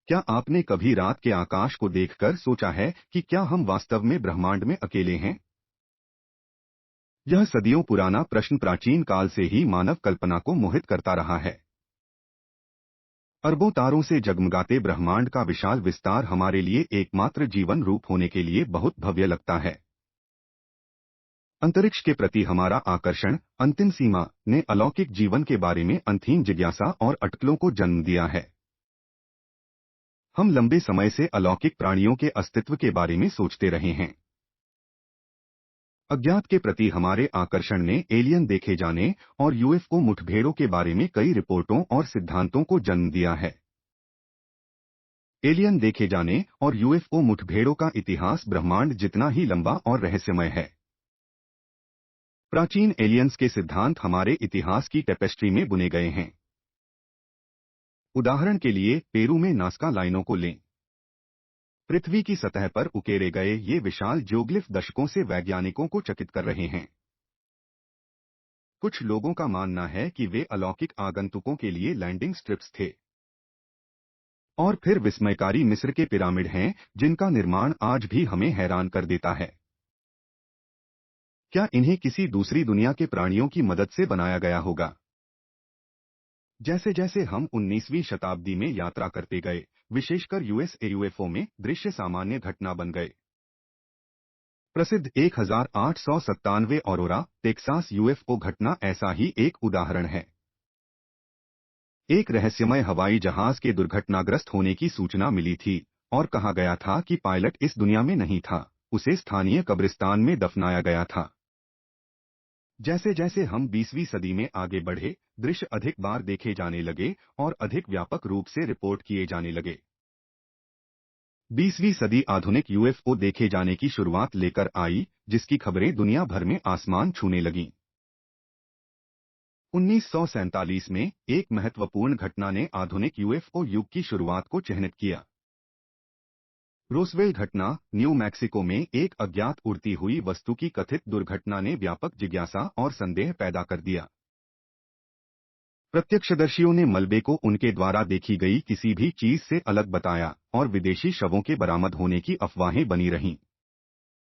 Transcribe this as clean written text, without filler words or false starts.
क्या आपने कभी रात के आकाश को देखकर सोचा है कि क्या हम वास्तव में ब्रह्मांड में अकेले हैं? यह सदियों पुराना प्रश्न प्राचीन काल से ही मानव कल्पना को मोहित करता रहा है। अरबों तारों से जगमगाते ब्रह्मांड का विशाल विस्तार हमारे लिए एकमात्र जीवन रूप होने के लिए बहुत भव्य लगता है। अंतरिक्ष के प्रति हमारा आकर्षण, अंतिम सीमा, ने अलौकिक जीवन के बारे में अनथीन जिज्ञासा और अटकलों को जन्म दिया है। हम लंबे समय से अलौकिक प्राणियों के अस्तित्व के बारे में सोचते रहे हैं। अज्ञात के प्रति हमारे आकर्षण ने एलियन देखे जाने और यूएफओ मुठभेड़ों के बारे में कई रिपोर्टों और सिद्धांतों को जन्म दिया है। एलियन देखे जाने और यूएफओ मुठभेड़ों का इतिहास ब्रह्मांड जितना ही लंबा और रहस्यमय है। प्राचीन एलियंस के सिद्धांत हमारे इतिहास की टेपेस्ट्री में बुने गए हैं। उदाहरण के लिए पेरू में नाज़का लाइनों को लें। पृथ्वी की सतह पर उकेरे गए ये विशाल ज्योग्लिफ दशकों से वैज्ञानिकों को चकित कर रहे हैं। कुछ लोगों का मानना है कि वे अलौकिक आगंतुकों के लिए लैंडिंग स्ट्रिप्स थे। और फिर विस्मयकारी मिस्र के पिरामिड हैं, जिनका निर्माण आज भी हमें हैरान कर देता है। क्या इन्हें किसी दूसरी दुनिया के प्राणियों की मदद से बनाया गया होगा? जैसे जैसे हम 19वीं शताब्दी में यात्रा करते गए, विशेषकर यूएफओ में दृश्य सामान्य घटना बन गए। प्रसिद्ध 1897 ऑरोरा, टेक्सास यूएफओ घटना ऐसा ही एक उदाहरण है। एक रहस्यमय हवाई जहाज के दुर्घटनाग्रस्त होने की सूचना मिली थी और कहा गया था कि पायलट इस दुनिया में नहीं था, उसे स्थानीय कब्रिस्तान में दफनाया गया था। जैसे जैसे हम 20वीं सदी में आगे बढ़े, दृश्य अधिक बार देखे जाने लगे और अधिक व्यापक रूप से रिपोर्ट किए जाने लगे। 20वीं सदी आधुनिक यूएफओ देखे जाने की शुरुआत लेकर आई, जिसकी खबरें दुनिया भर में आसमान छूने लगीं। 1947 में एक महत्वपूर्ण घटना ने आधुनिक यूएफओ युग की शुरुआत को चिह्नित किया। रोसवेल घटना, न्यू मैक्सिको में एक अज्ञात उड़ती हुई वस्तु की कथित दुर्घटना ने व्यापक जिज्ञासा और संदेह पैदा कर दिया। प्रत्यक्षदर्शियों ने मलबे को उनके द्वारा देखी गई किसी भी चीज से अलग बताया और विदेशी शवों के बरामद होने की अफवाहें बनी रहीं।